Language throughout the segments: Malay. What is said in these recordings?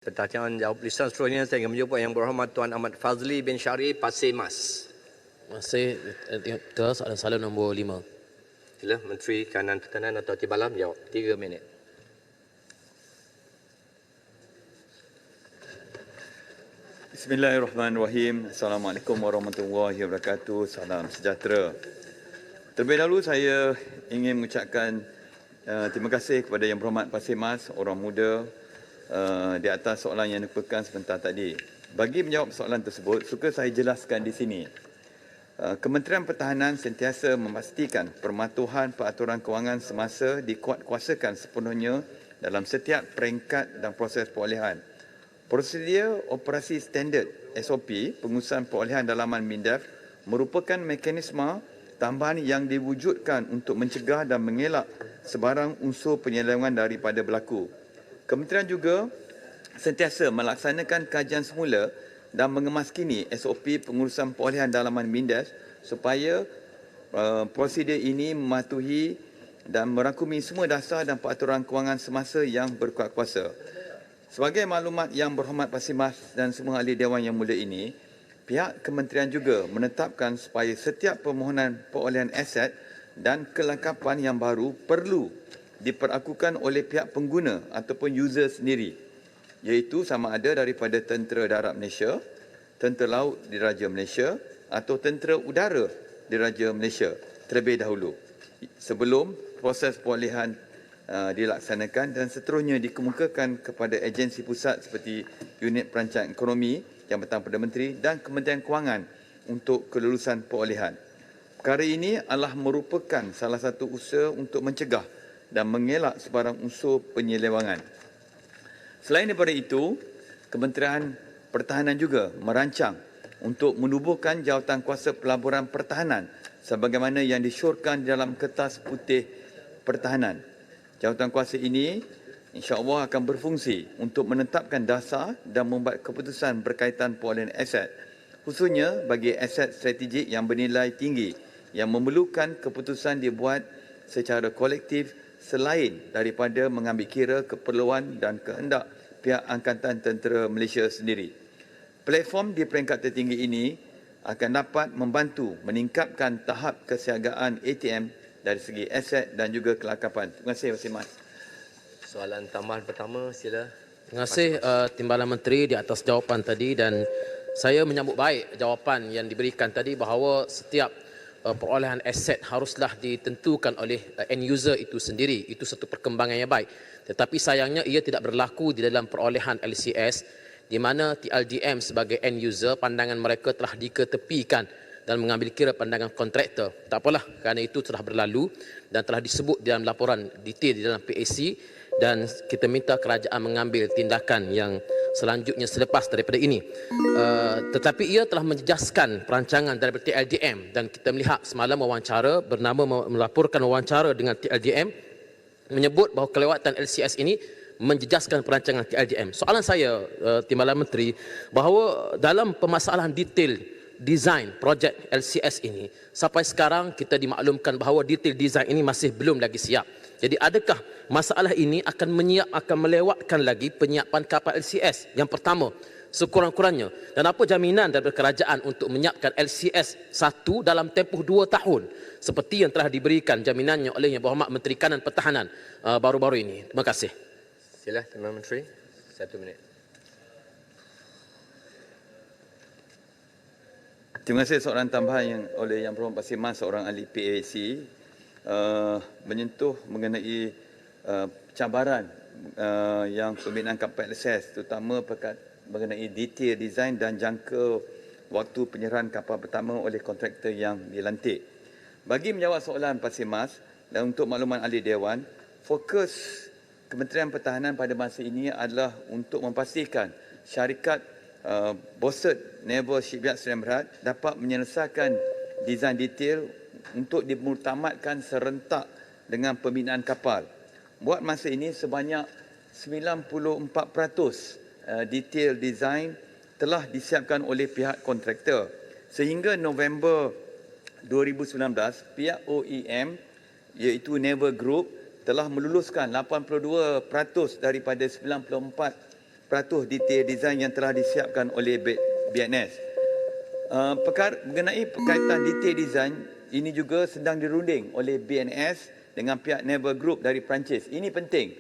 Pertanyaan jawab lisan seterusnya saya ingin menjumpa Yang Berhormat Tuan Ahmad Fazli bin Syari Pasir Mas. Terima kasih. Terus soalan nombor 5. Sila Menteri Kanan Pertahanan atau Timbalan jawab 3 minit. Bismillahirrahmanirrahim. Assalamualaikum warahmatullahi wabarakatuh. Salam sejahtera. Terlebih dahulu saya ingin mengucapkan terima kasih kepada Yang Berhormat Pasir Mas, orang muda, di atas soalan yang dilakukan sebentar tadi. Bagi menjawab soalan tersebut, suka saya jelaskan di sini. Kementerian Pertahanan sentiasa memastikan permatuhan peraturan kewangan semasa dikuatkuasakan sepenuhnya dalam setiap peringkat dan proses perolehan. Prosedur operasi standard SOP pengurusan perolehan dalaman MINDEF merupakan mekanisme tambahan yang diwujudkan untuk mencegah dan mengelak sebarang unsur penyelewengan daripada berlaku. Kementerian juga sentiasa melaksanakan kajian semula dan mengemaskini SOP pengurusan perolehan dalaman MINDEF supaya prosedur ini mematuhi dan merangkumi semua dasar dan peraturan kewangan semasa yang berkuat kuasa. Sebagai maklumat Yang Berhormat Pasir Mas dan semua ahli Dewan yang mulia ini, pihak kementerian juga menetapkan supaya setiap permohonan perolehan aset dan kelengkapan yang baru perlu diperakukan oleh pihak pengguna ataupun user sendiri, iaitu sama ada daripada Tentera Darat Malaysia, Tentera Laut Diraja Malaysia atau Tentera Udara Diraja Malaysia terlebih dahulu sebelum proses perolehan dilaksanakan dan seterusnya dikemukakan kepada agensi pusat seperti Unit Perancangan Ekonomi yang bertanggung pada Menteri dan Kementerian Kewangan untuk kelulusan perolehan. Perkara ini adalah merupakan salah satu usaha untuk mencegah dan mengelak sebarang unsur penyelewengan. Selain daripada itu, Kementerian Pertahanan juga merancang untuk menubuhkan Jawatankuasa Pelaburan Pertahanan sebagaimana yang disyorkan dalam Kertas Putih Pertahanan. Jawatankuasa ini insya-Allah akan berfungsi untuk menetapkan dasar dan membuat keputusan berkaitan perolehan aset, khususnya bagi aset strategik yang bernilai tinggi yang memerlukan keputusan dibuat secara kolektif selain daripada mengambil kira keperluan dan kehendak pihak Angkatan Tentera Malaysia sendiri. Platform di peringkat tertinggi ini akan dapat membantu meningkatkan tahap kesiagaan ATM dari segi aset dan juga kelengkapan. Terima kasih, Pasir Mas. Soalan tambahan pertama sila. Terima kasih Timbalan Menteri di atas jawapan tadi, dan saya menyambut baik jawapan yang diberikan tadi bahawa setiap perolehan aset haruslah ditentukan oleh end user itu sendiri. Itu satu perkembangan yang baik. Tetapi sayangnya ia tidak berlaku di dalam perolehan LCS di mana TLDM sebagai end user pandangan mereka telah diketepikan dan mengambil kira pandangan kontraktor. Tak apalah, kerana itu telah berlalu dan telah disebut dalam laporan detail di dalam PAC, dan kita minta kerajaan mengambil tindakan yang selanjutnya selepas daripada ini. Tetapi ia telah menjejaskan perancangan daripada TLDM, dan kita melihat semalam wawancara melaporkan wawancara dengan TLDM menyebut bahawa kelewatan LCS ini menjejaskan perancangan TLDM. Soalan saya Timbalan Menteri, bahawa dalam permasalahan detail design projek LCS ini, sampai sekarang kita dimaklumkan bahawa detail design ini masih belum lagi siap. Jadi adakah masalah ini akan melewatkan lagi penyiapan kapal LCS? Yang pertama, sekurang-kurangnya. Dan apa jaminan daripada kerajaan untuk menyiapkan LCS 1 dalam tempoh 2 tahun seperti yang telah diberikan jaminannya oleh Yang Berhormat Menteri Kanan Pertahanan baru-baru ini? Terima kasih. Sila Timbalan Menteri, 1 minit. Terima kasih soalan tambahan yang oleh Yang Berhormat Pasir Mas, seorang ahli PAC, menyentuh mengenai cabaran yang pembinaan kapal LCS, terutama mengenai detail design dan jangka waktu penyerahan kapal pertama oleh kontraktor yang dilantik. Bagi menjawab soalan Pasir Mas dan untuk makluman ahli Dewan, fokus Kementerian Pertahanan pada masa ini adalah untuk memastikan syarikat Bossert Naval Shipyard Sdn Bhd dapat menyelesaikan desain detail untuk dimuktamadkan serentak dengan pembinaan kapal. Buat masa ini sebanyak 94% detail design telah disiapkan oleh pihak kontraktor. Sehingga November 2019, pihak OEM iaitu Naval Group telah meluluskan 82% daripada 94 detail design yang telah disiapkan oleh BNS. Mengenai berkaitan detail design, ini juga sedang dirunding oleh BNS dengan pihak Naval Group dari Perancis. Ini penting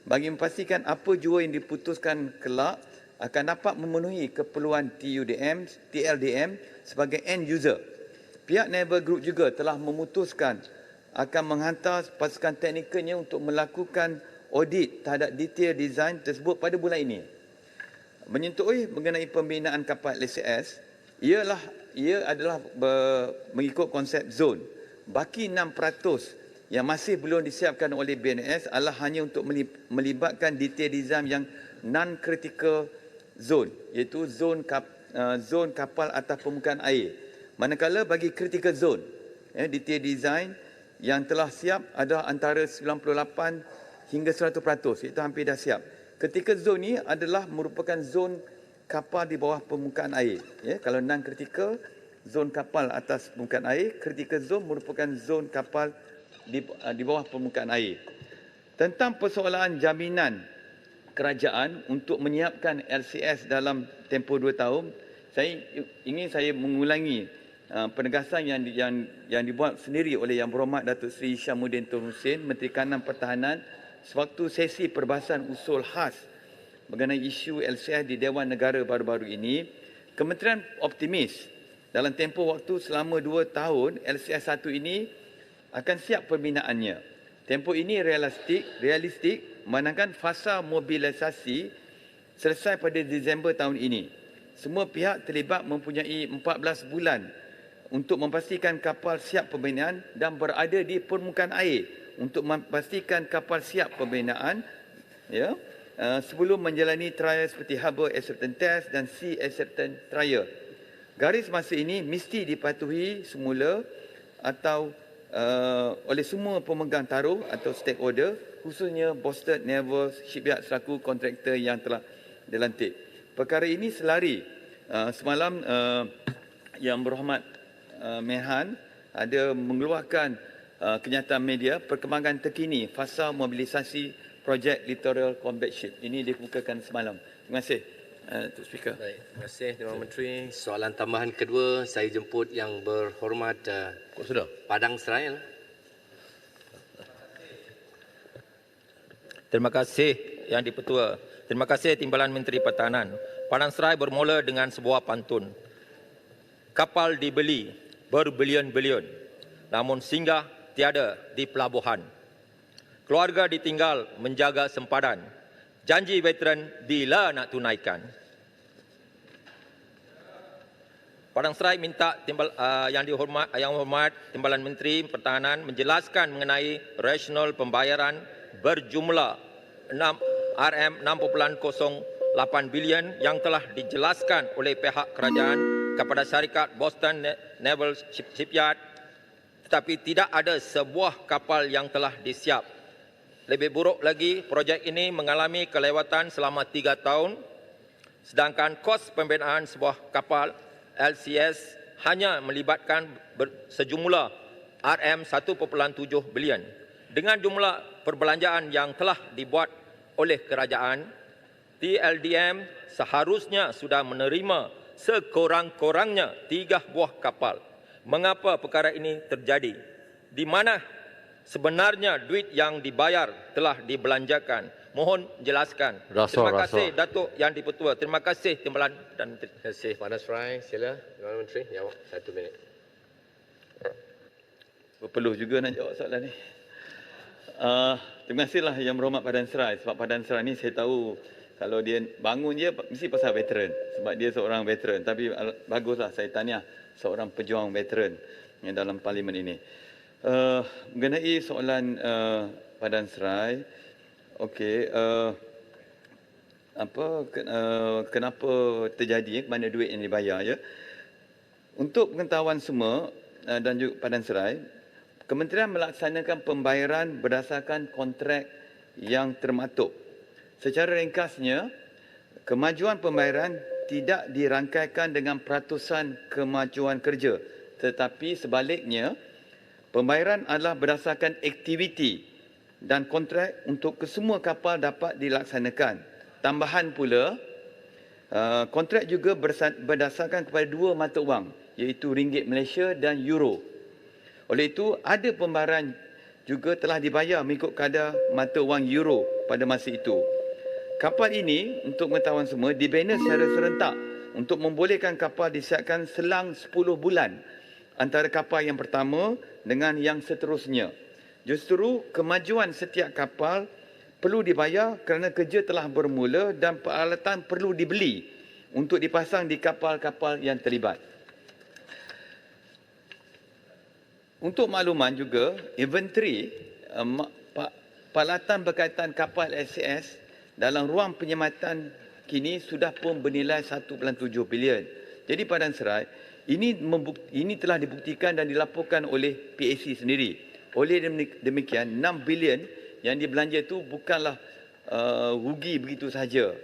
bagi memastikan apa jua yang diputuskan kelak akan dapat memenuhi keperluan TLDM sebagai end user. Pihak Naval Group juga telah memutuskan akan menghantar pasukan teknikalnya untuk melakukan audit terhadap detail design tersebut pada bulan ini. Mengenai pembinaan kapal LCS, ia adalah mengikut konsep zone. Baki 6% yang masih belum disiapkan oleh BNS adalah hanya untuk melibatkan detail design yang non-critical zone, iaitu zon kapal atas permukaan air. Manakala bagi critical zone, detail design yang telah siap adalah antara 98 hingga 100%, iaitu hampir dah siap. Critical zone ini adalah merupakan zon kapal di bawah permukaan air. Kalau non-critical, zon kapal atas permukaan air, critical zone merupakan zon kapal di bawah permukaan air. Tentang persoalan jaminan kerajaan untuk menyiapkan LCS dalam tempoh 2 tahun, saya mengulangi penegasan yang dibuat sendiri oleh Yang Berhormat Datuk Seri Syamuddin Tun Hussein, Menteri Kanan Pertahanan, sewaktu sesi perbahasan usul khas mengenai isu LCS di Dewan Negara baru-baru ini. Kementerian optimis dalam tempoh waktu selama 2 tahun LCS 1 ini akan siap pembinaannya. Tempoh ini realistik manakala fasa mobilisasi selesai pada Disember tahun ini. Semua pihak terlibat mempunyai 14 bulan untuk memastikan kapal siap pembinaan dan berada di permukaan air untuk memastikan kapal siap pembinaan sebelum menjalani trial seperti Harbour Acceptance Test dan Sea Acceptance Trial. Garis masa ini mesti dipatuhi semula atau oleh semua pemegang taruh atau stakeholder, khususnya Boston Naval Shipyard selaku kontraktor yang telah dilantik. Perkara ini selari semalam Yang Berhormat Menhan ada mengeluarkan kenyataan media perkembangan terkini fasa mobilisasi projek Littoral Combat Ship. Ini dikemukakan semalam. Terima kasih, Tuan Speaker. Baik, terima kasih Tuan Menteri. Soalan tambahan kedua, saya jemput Yang Berhormat Padang Serai. Terima kasih Yang di-Pertua. Terima kasih Timbalan Menteri Pertahanan. Padang Serai bermula dengan sebuah pantun. Kapal dibeli berbilion-bilion, namun singgah tiada di pelabuhan. Keluarga ditinggal menjaga sempadan. Janji veteran bila nak tunaikan? Padang Serai minta Yang Hormat Timbalan Menteri Pertahanan menjelaskan mengenai rasional pembayaran berjumlah RM6.08 bilion yang telah dijelaskan oleh pihak kerajaan kepada syarikat Boston Naval Shipyard, tetapi tidak ada sebuah kapal yang telah disiap. Lebih buruk lagi, projek ini mengalami kelewatan selama 3 tahun, sedangkan kos pembinaan sebuah kapal LCS hanya melibatkan sejumlah RM1.7 bilion. Dengan jumlah perbelanjaan yang telah dibuat oleh kerajaan, TLDM seharusnya sudah menerima sekurang-kurangnya 3 buah kapal. Mengapa perkara ini terjadi? Di mana sebenarnya duit yang dibayar telah dibelanjakan? Mohon jelaskan. Terima kasih Datuk Yang di-Pertua. Terima kasih Timbalan dan Menteri. Terima kasih Padang Serai. Sila Tuan Menteri jawab 1 minit. Perlu juga nak jawab soalan ni. Terima kasihlah Yang Berhormat Padang Serai. Sebab Padang Serai ni saya tahu kalau dia bangun je mesti pasal veteran. Sebab dia seorang veteran. Tapi baguslah saya tahniah seorang pejuang veteran yang dalam parlimen ini. Mengenai soalan Padang Serai, okey, kenapa terjadi, mana duit yang dibayar ya? Untuk pengetahuan semua dan juga Padang Serai, Kementerian melaksanakan pembayaran berdasarkan kontrak yang termaktub. Secara ringkasnya, kemajuan pembayaran tidak dirangkaikan dengan peratusan kemajuan kerja, tetapi sebaliknya, pembayaran adalah berdasarkan aktiviti dan kontrak untuk kesemua kapal dapat dilaksanakan. tambahan pula, kontrak juga berdasarkan kepada dua mata wang, iaitu ringgit Malaysia dan euro. Oleh itu, ada pembayaran juga telah dibayar mengikut kadar mata wang euro pada masa itu. Kapal ini, untuk pengetahuan semua, dibina secara serentak untuk membolehkan kapal disiapkan selang 10 bulan antara kapal yang pertama dengan yang seterusnya. Justru kemajuan setiap kapal perlu dibayar kerana kerja telah bermula dan peralatan perlu dibeli untuk dipasang di kapal-kapal yang terlibat. Untuk makluman juga, inventory peralatan berkaitan kapal SCS dalam ruang penyematan kini sudah pun bernilai 1.7 bilion. Jadi Padan Serai, ini telah dibuktikan dan dilaporkan oleh PAC sendiri. Oleh demikian, 6 bilion yang dibelanja itu bukanlah rugi begitu sahaja.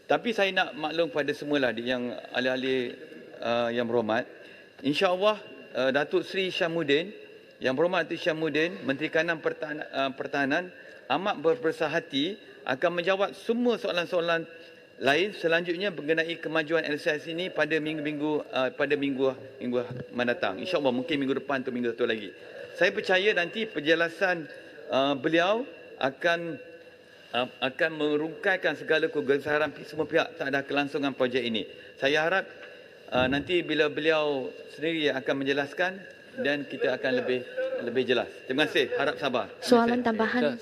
Tapi saya nak maklum kepada semualah yang ahli-ahli yang berhormat, insya-Allah Datuk Seri Syamuddin, yang berhormat Datuk Syamuddin, Menteri Kanan Pertahanan amat berbesar hati akan menjawab semua soalan-soalan lain selanjutnya mengenai kemajuan LCS ini pada minggu mendatang. InsyaAllah mungkin minggu depan atau minggu satu lagi. Saya percaya nanti penjelasan beliau akan merungkaikan segala kegelisahan semua pihak tak ada kelangsungan projek ini. Saya harap nanti bila beliau sendiri akan menjelaskan dan kita akan lebih jelas. Terima kasih. Harap sabar. Soalan tambahan.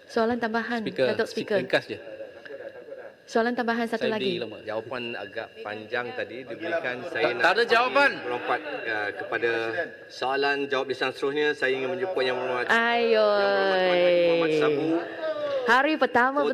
Soalan tambahan. Datuk Speaker. Ringkas je. Soalan tambahan satu lagi. Jawapan agak panjang tadi diberikan. Saya Tak ada jawapan. Melompat kepada soalan jawab lisan seterusnya. Saya ingin menjumpa yang berhormat Ayo. Muhammad Sabu. Hari pertama